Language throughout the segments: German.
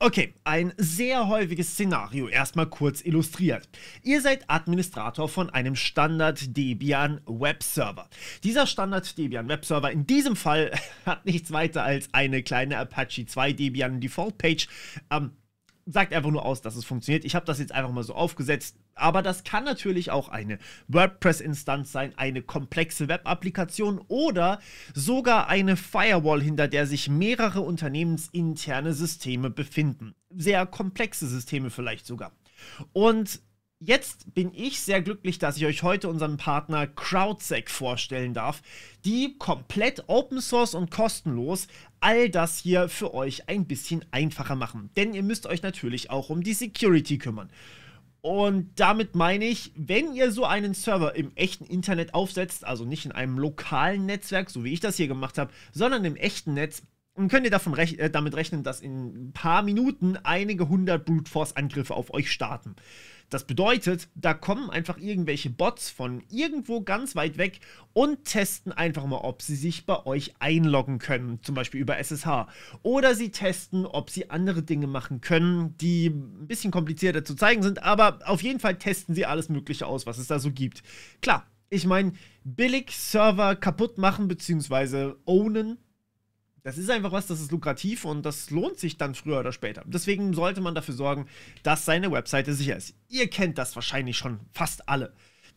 Okay, ein sehr häufiges Szenario, erstmal kurz illustriert. Ihr seid Administrator von einem Standard Debian Webserver. Dieser Standard Debian Webserver in diesem Fall hat nichts weiter als eine kleine Apache 2 Debian Default Page. Sagt einfach nur aus, dass es funktioniert. Ich habe das jetzt einfach mal so aufgesetzt, aber das kann natürlich auch eine WordPress-Instanz sein, eine komplexe Web-Applikation oder sogar eine Firewall, hinter der sich mehrere unternehmensinterne Systeme befinden. Sehr komplexe Systeme vielleicht sogar. Und jetzt bin ich sehr glücklich, dass ich euch heute unseren Partner CrowdSec vorstellen darf, die komplett Open Source und kostenlos all das hier für euch ein bisschen einfacher machen. Denn ihr müsst euch natürlich auch um die Security kümmern. Und damit meine ich, wenn ihr so einen Server im echten Internet aufsetzt, also nicht in einem lokalen Netzwerk, so wie ich das hier gemacht habe, sondern im echten Netz, dann könnt ihr damit rechnen, dass in ein paar Minuten einige 100 Brute Force Angriffe auf euch starten. Das bedeutet, da kommen einfach irgendwelche Bots von irgendwo ganz weit weg und testen einfach mal, ob sie sich bei euch einloggen können, zum Beispiel über SSH. Oder sie testen, ob sie andere Dinge machen können, die ein bisschen komplizierter zu zeigen sind, aber auf jeden Fall testen sie alles Mögliche aus, was es da so gibt. Klar, ich meine, billig Server kaputt machen bzw. ownen, das ist einfach was, das ist lukrativ und das lohnt sich dann früher oder später. Deswegen sollte man dafür sorgen, dass seine Webseite sicher ist. Ihr kennt das wahrscheinlich schon fast alle.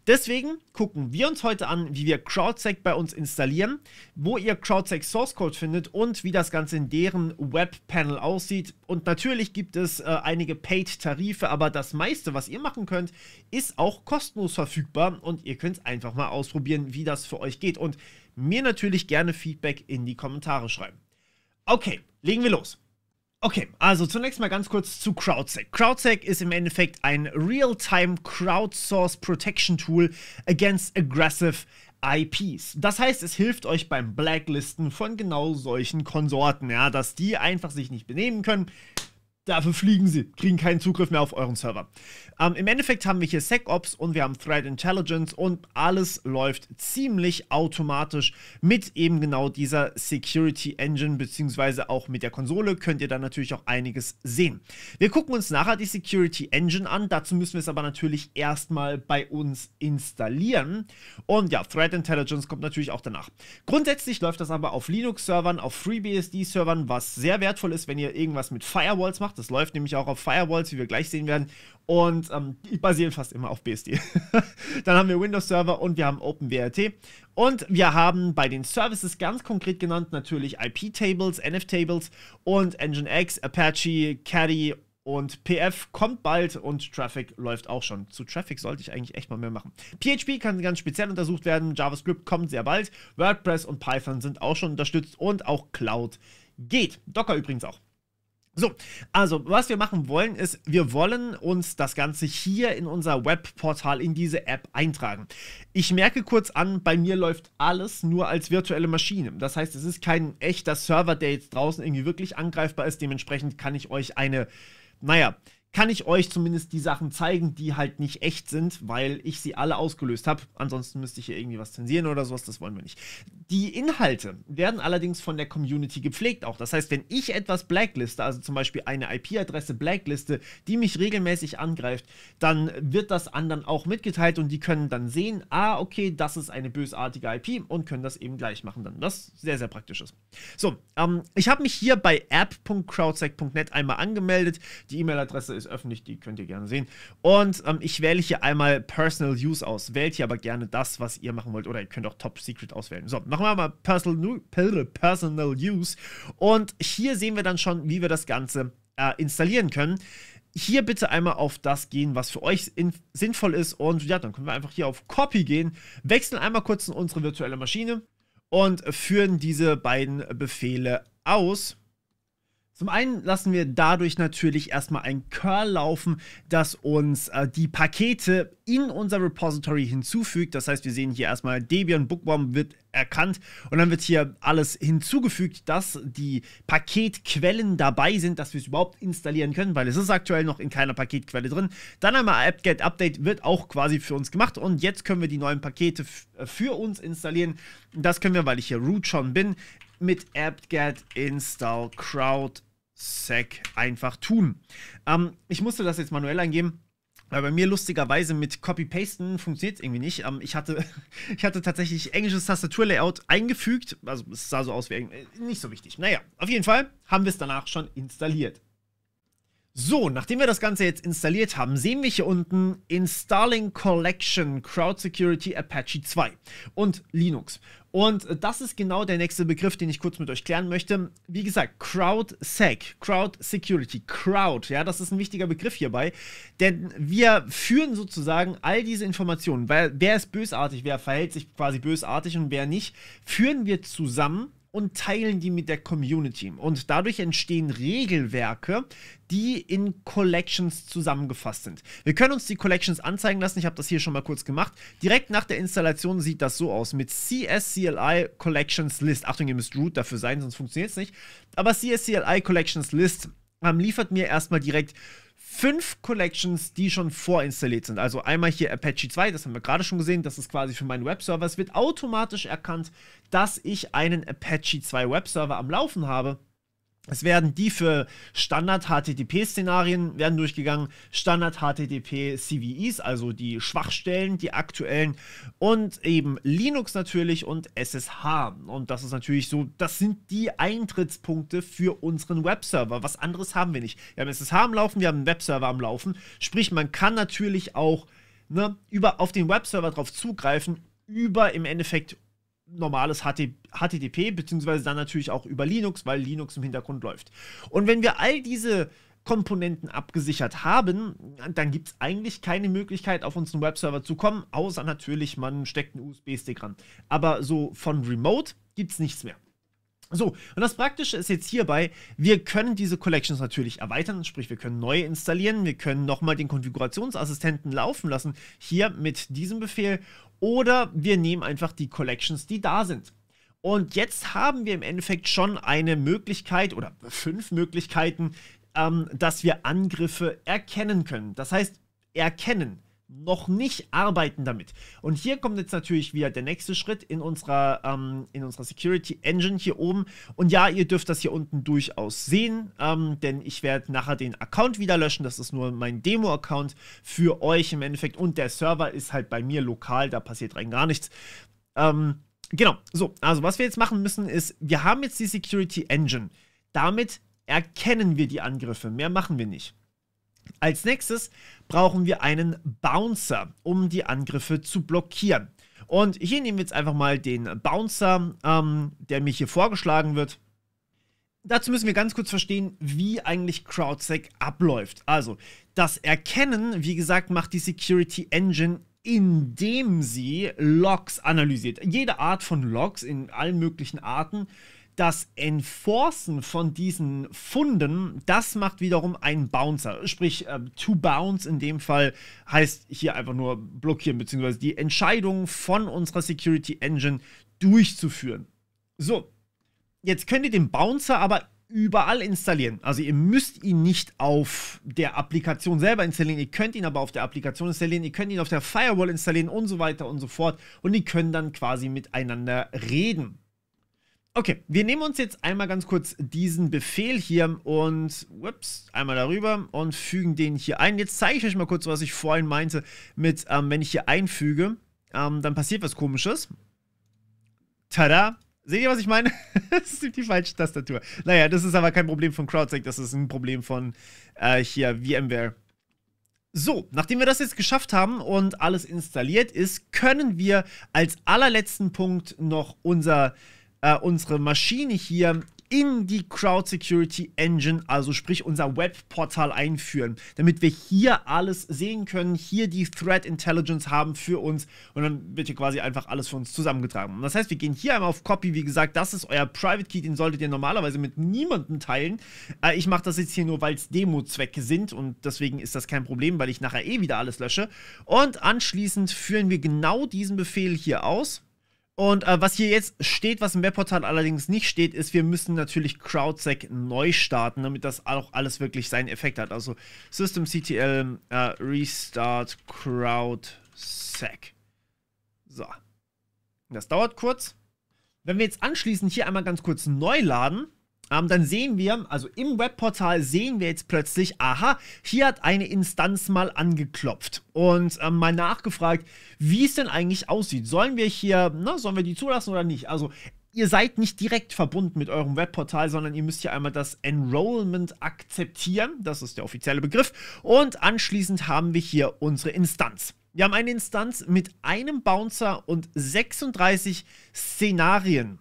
Deswegen gucken wir uns heute an, wie wir CrowdSec bei uns installieren, wo ihr CrowdSec Source Code findet und wie das Ganze in deren Webpanel aussieht. Und natürlich gibt es einige Paid-Tarife, aber das meiste, was ihr machen könnt, ist auch kostenlos verfügbar und ihr könnt einfach mal ausprobieren, wie das für euch geht und mir natürlich gerne Feedback in die Kommentare schreiben. Okay, legen wir los. Okay, also zunächst mal ganz kurz zu CrowdSec. CrowdSec ist im Endeffekt ein Real-Time Crowdsource Protection Tool against aggressive IPs. Das heißt, es hilft euch beim Blacklisten von genau solchen Konsorten, ja, dass die einfach sich nicht benehmen können. Dafür fliegen sie, kriegen keinen Zugriff mehr auf euren Server. Im Endeffekt haben wir hier SecOps und wir haben Threat Intelligence und alles läuft ziemlich automatisch mit eben genau dieser Security Engine, beziehungsweise auch mit der Konsole könnt ihr dann natürlich auch einiges sehen. Wir gucken uns nachher die Security Engine an, dazu müssen wir es aber natürlich erstmal bei uns installieren. Und ja, Threat Intelligence kommt natürlich auch danach. Grundsätzlich läuft das aber auf Linux-Servern, auf FreeBSD-Servern, was sehr wertvoll ist, wenn ihr irgendwas mit Firewalls macht. Das läuft nämlich auch auf Firewalls, wie wir gleich sehen werden. Und die basieren fast immer auf BSD. Dann haben wir Windows-Server und wir haben OpenWRT. Und wir haben bei den Services ganz konkret genannt natürlich IP-Tables, NF-Tables und Nginx, Apache, Caddy und PF kommt bald und Traffic läuft auch schon. Zu Traffic sollte ich eigentlich echt mal mehr machen. PHP kann ganz speziell untersucht werden, JavaScript kommt sehr bald, WordPress und Python sind auch schon unterstützt und auch Cloud geht. Docker übrigens auch. So, also was wir machen wollen ist, wir wollen uns das Ganze hier in unser Webportal, in diese App eintragen. Ich merke kurz an, bei mir läuft alles nur als virtuelle Maschine. Das heißt, es ist kein echter Server, der jetzt draußen irgendwie wirklich angreifbar ist. Dementsprechend kann ich euch kann ich euch zumindest die Sachen zeigen, die halt nicht echt sind, weil ich sie alle ausgelöst habe. Ansonsten müsste ich hier irgendwie was zensieren oder sowas, das wollen wir nicht. Die Inhalte werden allerdings von der Community gepflegt auch. Das heißt, wenn ich etwas blackliste, also zum Beispiel eine IP-Adresse blackliste, die mich regelmäßig angreift, dann wird das anderen auch mitgeteilt und die können dann sehen, okay, das ist eine bösartige IP und können das eben gleich machen dann, was sehr, sehr praktisch ist. So, ich habe mich hier bei app.crowdsec.net einmal angemeldet. Die E-Mail-Adresse ist öffentlich, die könnt ihr gerne sehen. Und ich wähle hier einmal Personal Use aus. Wählt hier aber gerne das, was ihr machen wollt. Oder ihr könnt auch Top Secret auswählen. So, machen wir mal Personal Use. Und hier sehen wir dann schon, wie wir das Ganze installieren können. Hier bitte einmal auf das gehen, was für euch sinnvoll ist. Und ja, dann können wir einfach hier auf Copy gehen, wechseln einmal kurz in unsere virtuelle Maschine und führen diese beiden Befehle aus. Zum einen lassen wir dadurch natürlich erstmal ein Curl laufen, das uns die Pakete in unser Repository hinzufügt. Das heißt, wir sehen hier erstmal Debian Bookworm wird erkannt und dann wird hier alles hinzugefügt, dass die Paketquellen dabei sind, dass wir es überhaupt installieren können, weil es ist aktuell noch in keiner Paketquelle drin. Dann einmal apt-get update wird auch quasi für uns gemacht und jetzt können wir die neuen Pakete für uns installieren. Das können wir, weil ich hier root schon bin, mit apt-get install crowd CrowdSec einfach tun. Ich musste das jetzt manuell eingeben. Weil bei mir lustigerweise mit Copy-Pasten funktioniert es irgendwie nicht. Ich hatte tatsächlich englisches Tastaturlayout eingefügt. Also es sah so aus wie nicht so wichtig. Naja, auf jeden Fall haben wir es danach schon installiert. So, nachdem wir das Ganze jetzt installiert haben, sehen wir hier unten Installing Collection Crowd Security Apache 2 und Linux. Und das ist genau der nächste Begriff, den ich kurz mit euch klären möchte. Wie gesagt, CrowdSec, Crowd Security, Crowd, ja, das ist ein wichtiger Begriff hierbei, denn wir führen sozusagen all diese Informationen, weil wer ist bösartig, wer verhält sich quasi bösartig und wer nicht, führen wir zusammen und teilen die mit der Community. Und dadurch entstehen Regelwerke, die in Collections zusammengefasst sind. Wir können uns die Collections anzeigen lassen. Ich habe das hier schon mal kurz gemacht. Direkt nach der Installation sieht das so aus mit CSCLI Collections List. Achtung, ihr müsst root dafür sein, sonst funktioniert es nicht. Aber CSCLI Collections List liefert mir erstmal direkt 5 Collections, die schon vorinstalliert sind. Also einmal hier Apache 2, das haben wir gerade schon gesehen, das ist quasi für meinen Webserver. Es wird automatisch erkannt, dass ich einen Apache 2 Webserver am Laufen habe. Es werden die für Standard-HTTP-Szenarien werden durchgegangen, Standard-HTTP-CVEs, also die Schwachstellen, die aktuellen und eben Linux natürlich und SSH. Und das ist natürlich so, das sind die Eintrittspunkte für unseren Webserver. Was anderes haben wir nicht. Wir haben SSH am Laufen, wir haben einen Webserver am Laufen. Sprich, man kann natürlich auch auf den Webserver drauf zugreifen, über im Endeffekt normales HTTP, beziehungsweise dann natürlich auch über Linux, weil Linux im Hintergrund läuft. Und wenn wir all diese Komponenten abgesichert haben, dann gibt es eigentlich keine Möglichkeit, auf unseren Webserver zu kommen, außer natürlich, man steckt einen USB-Stick ran. Aber so von Remote gibt es nichts mehr. So, und das Praktische ist jetzt hierbei, wir können diese Collections natürlich erweitern, sprich wir können neue installieren, wir können nochmal den Konfigurationsassistenten laufen lassen, hier mit diesem Befehl, oder wir nehmen einfach die Collections, die da sind. Und jetzt haben wir im Endeffekt schon eine Möglichkeit, oder 5 Möglichkeiten, dass wir Angriffe erkennen können. Das heißt, erkennen, noch nicht arbeiten damit. Und hier kommt jetzt natürlich wieder der nächste Schritt in unserer Security Engine hier oben. Und ja, ihr dürft das hier unten durchaus sehen, denn ich werde nachher den Account wieder löschen. Das ist nur mein Demo-Account für euch im Endeffekt. Und der Server ist halt bei mir lokal, da passiert rein gar nichts. Genau, so, also was wir jetzt machen müssen ist, wir haben jetzt die Security Engine. Damit erkennen wir die Angriffe, mehr machen wir nicht. Als nächstes brauchen wir einen Bouncer, um die Angriffe zu blockieren. Und hier nehmen wir jetzt einfach mal den Bouncer, der mir hier vorgeschlagen wird. Dazu müssen wir ganz kurz verstehen, wie eigentlich CrowdSec abläuft. Also, das Erkennen, wie gesagt, macht die Security Engine, indem sie Logs analysiert. Jede Art von Logs in allen möglichen Arten. Das Enforcen von diesen Funden, das macht wiederum ein Bouncer. Sprich, to bounce in dem Fall heißt hier einfach nur blockieren, beziehungsweise die Entscheidung von unserer Security Engine durchzuführen. So, jetzt könnt ihr den Bouncer aber überall installieren. Also ihr müsst ihn nicht auf der Applikation selber installieren, ihr könnt ihn aber auf der Applikation installieren, ihr könnt ihn auf der Firewall installieren und so weiter und so fort. Und die können dann quasi miteinander reden. Okay, wir nehmen uns jetzt einmal ganz kurz diesen Befehl hier und einmal darüber und fügen den hier ein. Jetzt zeige ich euch mal kurz, was ich vorhin meinte mit, wenn ich hier einfüge, dann passiert was Komisches. Tada! Seht ihr, was ich meine? Das ist die falsche Tastatur. Naja, das ist aber kein Problem von CrowdSec, das ist ein Problem von hier VMware. So, nachdem wir das jetzt geschafft haben und alles installiert ist, können wir als allerletzten Punkt noch unsere Maschine hier in die Crowd Security Engine, also sprich unser Webportal einführen, damit wir hier alles sehen können, hier die Threat Intelligence haben für uns und dann wird hier quasi einfach alles für uns zusammengetragen. Und das heißt, wir gehen hier einmal auf Copy, wie gesagt, das ist euer Private Key, den solltet ihr normalerweise mit niemandem teilen. Ich mache das jetzt hier nur, weil es Demo-Zwecke sind und deswegen ist das kein Problem, weil ich nachher eh wieder alles lösche. Und anschließend führen wir genau diesen Befehl hier aus. Und was hier jetzt steht, was im Webportal allerdings nicht steht, ist, wir müssen natürlich CrowdSec neu starten, damit das auch alles wirklich seinen Effekt hat. Also systemctl restart CrowdSec. So. Das dauert kurz. Wenn wir jetzt anschließend hier einmal ganz kurz neu laden, dann sehen wir, also im Webportal sehen wir jetzt plötzlich, aha, hier hat eine Instanz mal angeklopft und mal nachgefragt, wie es denn eigentlich aussieht. Sollen wir hier, sollen wir die zulassen oder nicht? Also ihr seid nicht direkt verbunden mit eurem Webportal, sondern ihr müsst hier einmal das Enrollment akzeptieren, das ist der offizielle Begriff, und anschließend haben wir hier unsere Instanz. Wir haben eine Instanz mit einem Bouncer und 36 Szenarien.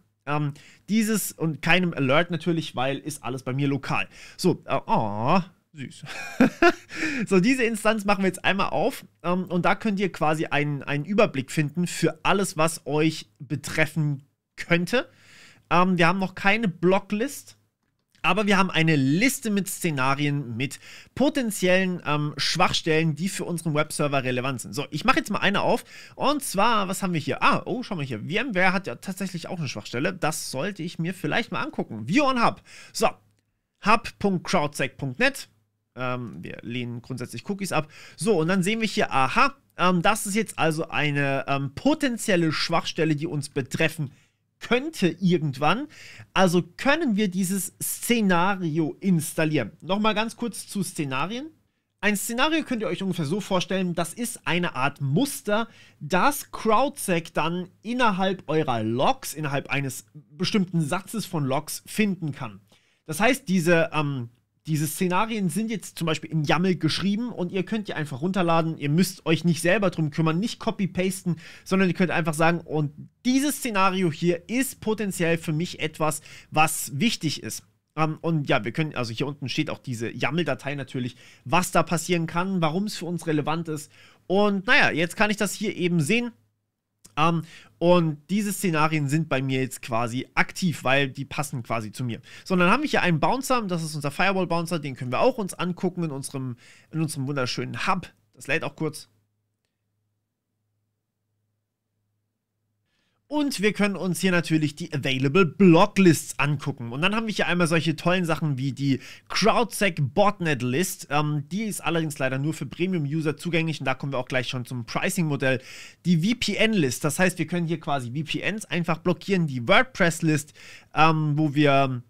Dieses und keinem Alert natürlich, weil ist alles bei mir lokal. So, süß. So, diese Instanz machen wir jetzt einmal auf und da könnt ihr quasi einen Überblick finden für alles, was euch betreffen könnte. Wir haben noch keine Blocklist, aber wir haben eine Liste mit Szenarien, mit potenziellen Schwachstellen, die für unseren Webserver relevant sind. So, ich mache jetzt mal eine auf. Und zwar, was haben wir hier? Schau mal hier. VMware hat ja tatsächlich auch eine Schwachstelle. Das sollte ich mir vielleicht mal angucken. View on Hub. So, hub.crowdsec.net. Wir lehnen grundsätzlich Cookies ab. So, und dann sehen wir hier, aha, das ist jetzt also eine potenzielle Schwachstelle, die uns betreffen könnte irgendwann. Also können wir dieses Szenario installieren. Nochmal ganz kurz zu Szenarien. Ein Szenario könnt ihr euch ungefähr so vorstellen, das ist eine Art Muster, das CrowdSec dann innerhalb eurer Logs, innerhalb eines bestimmten Satzes von Logs finden kann. Das heißt, diese Szenarien sind jetzt zum Beispiel in YAML geschrieben und ihr könnt die einfach runterladen. Ihr müsst euch nicht selber drum kümmern, nicht copy-pasten, sondern ihr könnt einfach sagen, und dieses Szenario hier ist potenziell für mich etwas, was wichtig ist. Und ja, wir können, also hier unten steht auch diese YAML-Datei natürlich, was da passieren kann, warum es für uns relevant ist. Und naja, jetzt kann ich das hier eben sehen. Und diese Szenarien sind bei mir jetzt quasi aktiv, weil die passen quasi zu mir. So, und dann haben wir hier einen Bouncer, das ist unser Firewall-Bouncer, den können wir auch uns angucken in unserem wunderschönen Hub. Das lädt auch kurz. Und wir können uns hier natürlich die Available Blocklists angucken. Und dann haben wir hier einmal solche tollen Sachen wie die CrowdSec Botnet List. Die ist allerdings leider nur für Premium-User zugänglich. Und da kommen wir auch gleich schon zum Pricing-Modell. Die VPN-List, das heißt, wir können hier quasi VPNs einfach blockieren. Die WordPress-List, wo wir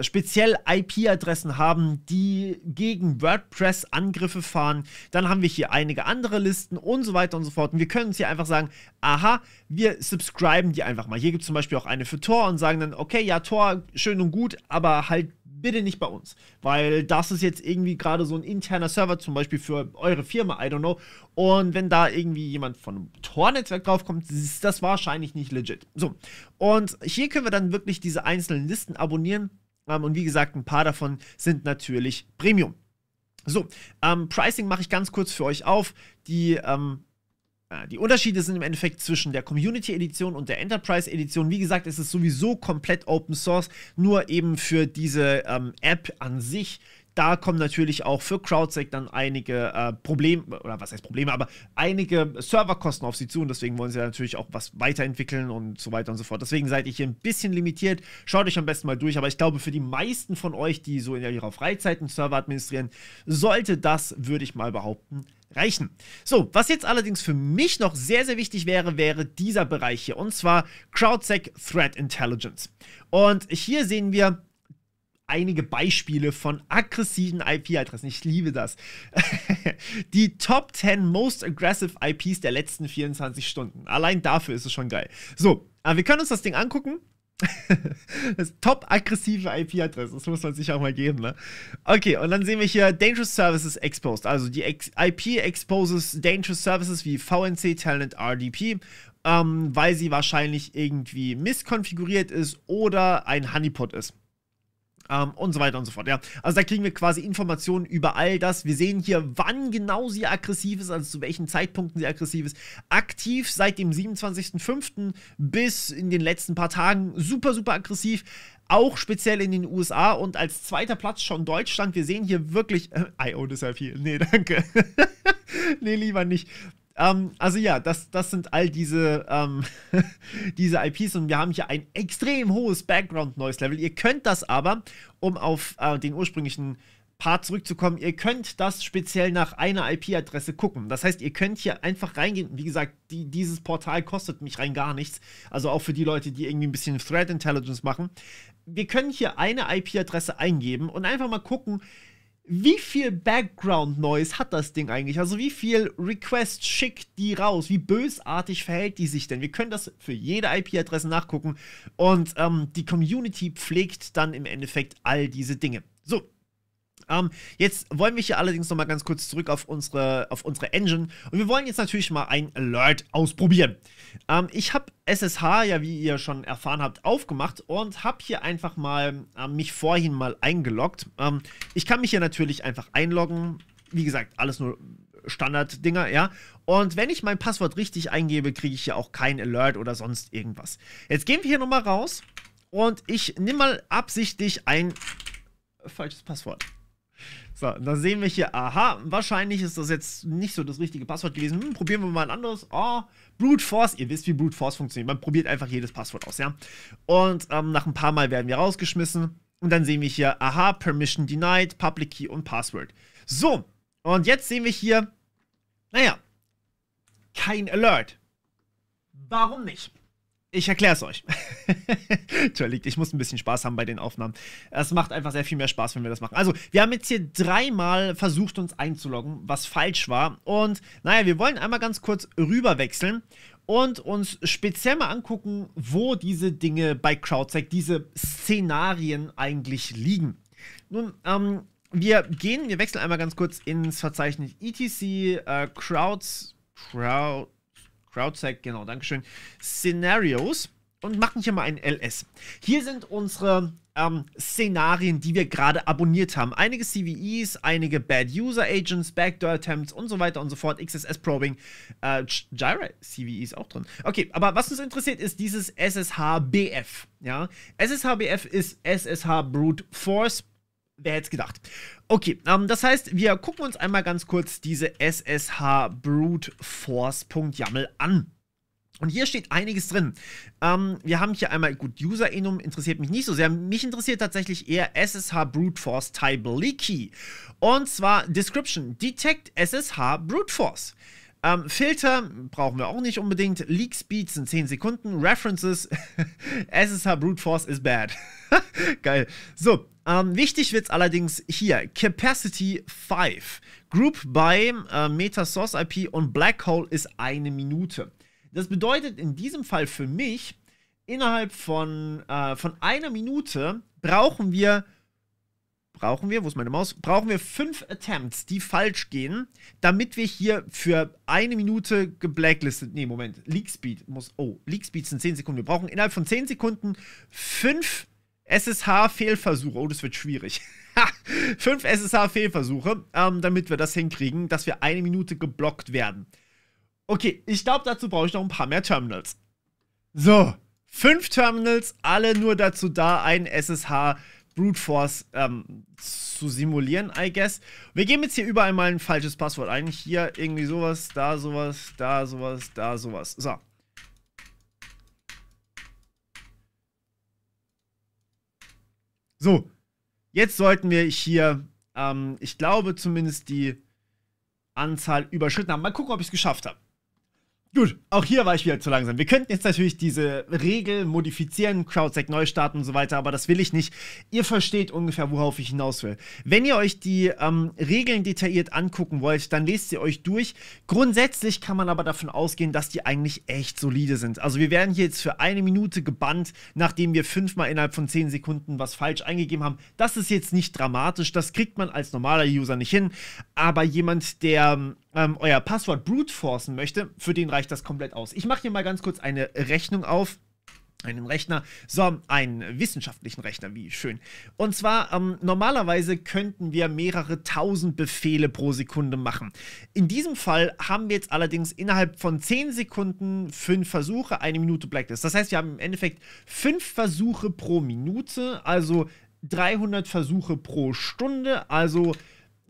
speziell IP-Adressen haben, die gegen WordPress-Angriffe fahren. Dann haben wir hier einige andere Listen und so weiter und so fort. Und wir können uns hier einfach sagen, aha, wir subscriben die einfach mal. Hier gibt es zum Beispiel auch eine für Tor und sagen dann, okay, ja, Tor, schön und gut, aber halt bitte nicht bei uns. Weil das ist jetzt irgendwie gerade so ein interner Server, zum Beispiel für eure Firma, I don't know. Und wenn da irgendwie jemand von einem Tor-Netzwerk draufkommt, ist das wahrscheinlich nicht legit. So, und hier können wir dann wirklich diese einzelnen Listen abonnieren. Und wie gesagt, ein paar davon sind natürlich Premium. So, Pricing mache ich ganz kurz für euch auf. Die Unterschiede sind im Endeffekt zwischen der Community-Edition und der Enterprise-Edition. Wie gesagt, es ist sowieso komplett Open Source, nur eben für diese App an sich. Da kommen natürlich auch für CrowdSec dann einige Probleme, oder was heißt Probleme, aber einige Serverkosten auf sie zu und deswegen wollen sie natürlich auch was weiterentwickeln und so weiter und so fort. Deswegen seid ihr hier ein bisschen limitiert. Schaut euch am besten mal durch, aber ich glaube, für die meisten von euch, die so in ihrer Freizeit einen Server administrieren, sollte das, würde ich mal behaupten, reichen. So, was jetzt allerdings für mich noch sehr, sehr wichtig wäre, wäre dieser Bereich hier, und zwar CrowdSec Threat Intelligence. Und hier sehen wir einige Beispiele von aggressiven IP-Adressen. Ich liebe das. Die Top 10 Most Aggressive IPs der letzten 24 Stunden. Allein dafür ist es schon geil. So, aber wir können uns das Ding angucken. Das top aggressive IP-Adresse, das muss man sich auch mal geben, ne? Okay, und dann sehen wir hier Dangerous Services Exposed. Also die IP exposes Dangerous Services wie VNC, Telnet, RDP, weil sie wahrscheinlich irgendwie misskonfiguriert ist oder ein Honeypot ist. Und so weiter und so fort, ja. Also da kriegen wir quasi Informationen über all das. Wir sehen hier, wann genau sie aggressiv ist, also zu welchen Zeitpunkten sie aggressiv ist. Aktiv seit dem 27.05. bis in den letzten paar Tagen super, super aggressiv. Auch speziell in den USA und als zweiter Platz schon Deutschland. Wir sehen hier wirklich I own this IP. Nee, danke. Nee, lieber nicht. Also ja, das sind all diese, diese IPs und wir haben hier ein extrem hohes Background-Noise-Level. Ihr könnt das aber, um auf den ursprünglichen Part zurückzukommen, ihr könnt das speziell nach einer IP-Adresse gucken. Das heißt, ihr könnt hier einfach reingehen. Wie gesagt, dieses Portal kostet mich rein gar nichts. Also auch für die Leute, die irgendwie ein bisschen Threat Intelligence machen. Wir können hier eine IP-Adresse eingeben und einfach mal gucken, wie viel Background Noise hat das Ding eigentlich? Also wie viel Request schickt die raus? Wie bösartig verhält die sich denn? Wir können das für jede IP-Adresse nachgucken und die Community pflegt dann im Endeffekt all diese Dinge. So. Jetzt wollen wir hier allerdings noch mal ganz kurz zurück auf unsere Engine und wir wollen jetzt natürlich mal ein Alert ausprobieren. Ich habe SSH, ja wie ihr schon erfahren habt, aufgemacht und habe hier einfach mal mich vorhin mal eingeloggt. Ich kann mich hier natürlich einfach einloggen. Wie gesagt, alles nur Standard-Dinger, ja. Und wenn ich mein Passwort richtig eingebe, kriege ich hier auch kein Alert oder sonst irgendwas. Jetzt gehen wir hier nochmal raus und ich nehme mal absichtlich ein falsches Passwort. So, da sehen wir hier, aha, wahrscheinlich ist das jetzt nicht so das richtige Passwort gewesen. Probieren wir mal ein anderes. Oh, Brute Force, ihr wisst, wie Brute Force funktioniert. Man probiert einfach jedes Passwort aus, ja. Und nach ein paar Mal werden wir rausgeschmissen. Und dann sehen wir hier, aha, Permission denied, Public Key und Password. So, und jetzt sehen wir hier, naja, kein Alert. Warum nicht? Ich erkläre es euch. Entschuldigt, ich muss ein bisschen Spaß haben bei den Aufnahmen. Es macht einfach sehr viel mehr Spaß, wenn wir das machen. Also, wir haben jetzt hier 3-mal versucht, uns einzuloggen, was falsch war. Und, naja, wir wollen einmal ganz kurz rüber wechseln und uns speziell mal angucken, wo diese Dinge bei CrowdSec, diese Szenarien eigentlich liegen. Nun, wir wechseln einmal ganz kurz ins Verzeichnis etc CrowdSec, genau, dankeschön, Szenarios und machen hier mal ein LS. Hier sind unsere Szenarien, die wir gerade abonniert haben. Einige CVEs, einige Bad User Agents, Backdoor Attempts und so weiter und so fort, XSS Probing, Gyra CVEs auch drin. Okay, aber was uns interessiert, ist dieses SSHBF. Ja? SSHBF ist SSH Brute Force. Wer hätte es gedacht? Okay, das heißt, wir gucken uns einmal ganz kurz diese SSH Brute Force.yaml an. Und hier steht einiges drin. Wir haben hier einmal, gut, User-Enum interessiert mich nicht so sehr. Mich interessiert tatsächlich eher SSH Brute Force Type Leaky. Und zwar Description, Detect SSH Brute Force. Filter brauchen wir auch nicht unbedingt. Leak Speed sind 10 Sekunden. References, SSH Brute Force is bad. Geil. So, wichtig wird es allerdings hier. Capacity 5. Group by Meta Source IP und Black Hole ist 1 Minute. Das bedeutet in diesem Fall für mich, innerhalb von 1 Minute brauchen wir, wo ist meine Maus? Brauchen wir 5 Attempts, die falsch gehen, damit wir hier für 1 Minute geblacklistet, nee, Moment, Leak Speed Leak Speed sind 10 Sekunden. Wir brauchen innerhalb von 10 Sekunden 5 SSH-Fehlversuche. Oh, das wird schwierig. 5 SSH-Fehlversuche, damit wir das hinkriegen, dass wir 1 Minute geblockt werden. Okay, ich glaube, dazu brauche ich noch ein paar mehr Terminals. So, 5 Terminals, alle nur dazu da, einen SSH Brute Force zu simulieren, I guess. Wir geben jetzt hier überall mal ein falsches Passwort ein. Hier irgendwie sowas, da sowas, da sowas, da sowas. So. So, jetzt sollten wir hier, ich glaube zumindest die Anzahl überschritten haben. Mal gucken, ob ich es geschafft habe. Gut, auch hier war ich wieder zu langsam. Wir könnten jetzt natürlich diese Regel modifizieren, CrowdSec neu starten und so weiter, aber das will ich nicht. Ihr versteht ungefähr, worauf ich hinaus will. Wenn ihr euch die Regeln detailliert angucken wollt, dann lest sie euch durch. Grundsätzlich kann man aber davon ausgehen, dass die eigentlich echt solide sind. Also wir werden hier jetzt für 1 Minute gebannt, nachdem wir 5-mal innerhalb von 10 Sekunden was falsch eingegeben haben. Das ist jetzt nicht dramatisch, das kriegt man als normaler User nicht hin, aber jemand, der euer Passwort brute forcen möchte, für den reicht das komplett aus. Ich mache hier mal ganz kurz eine Rechnung auf. Einen Rechner, so, einen wissenschaftlichen Rechner, wie schön. Und zwar, normalerweise könnten wir mehrere tausend Befehle pro Sekunde machen. In diesem Fall haben wir jetzt allerdings innerhalb von 10 Sekunden 5 Versuche, 1 Minute Blacklist. Das heißt, wir haben im Endeffekt 5 Versuche pro Minute, also 300 Versuche pro Stunde, also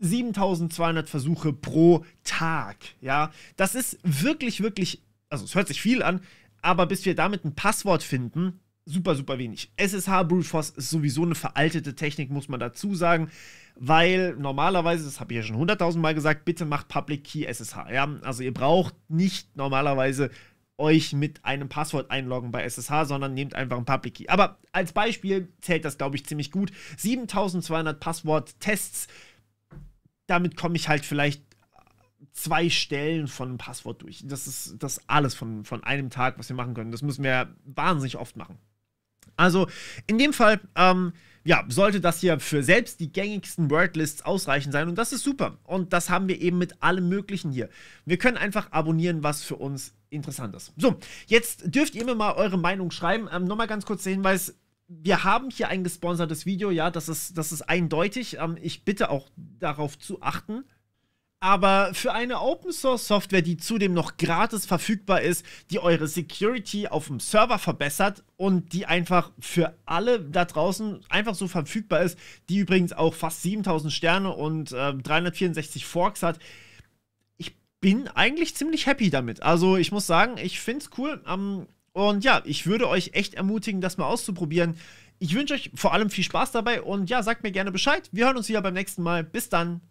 7200 Versuche pro Tag, ja. Das ist wirklich, wirklich, also es hört sich viel an, aber bis wir damit ein Passwort finden, super, super wenig. SSH Brute Force ist sowieso eine veraltete Technik, muss man dazu sagen, weil normalerweise, das habe ich ja schon 100.000 Mal gesagt, bitte macht Public Key SSH, ja. Also ihr braucht nicht normalerweise euch mit einem Passwort einloggen bei SSH, sondern nehmt einfach ein Public Key. Aber als Beispiel zählt das, glaube ich, ziemlich gut. 7200 Passwort-Tests, damit komme ich halt vielleicht 2 Stellen von einem Passwort durch. Das ist das alles von einem Tag, was wir machen können. Das müssen wir wahnsinnig oft machen. Also in dem Fall, ja, sollte das hier für selbst die gängigsten Wordlists ausreichend sein und das ist super. Und das haben wir eben mit allem Möglichen hier. Wir können einfach abonnieren, was für uns interessant ist. So, jetzt dürft ihr mir mal eure Meinung schreiben. Nochmal ganz kurz der Hinweis, wir haben hier ein gesponsertes Video, ja, das ist eindeutig. Ich bitte auch darauf zu achten. Aber für eine Open-Source-Software, die zudem noch gratis verfügbar ist, die eure Security auf dem Server verbessert und die einfach für alle da draußen einfach so verfügbar ist, die übrigens auch fast 7000 Sterne und 364 Forks hat, ich bin eigentlich ziemlich happy damit. Also ich muss sagen, ich finde es cool. Und ja, ich würde euch echt ermutigen, das mal auszuprobieren. Ich wünsche euch vor allem viel Spaß dabei und ja, sagt mir gerne Bescheid. Wir hören uns wieder beim nächsten Mal. Bis dann.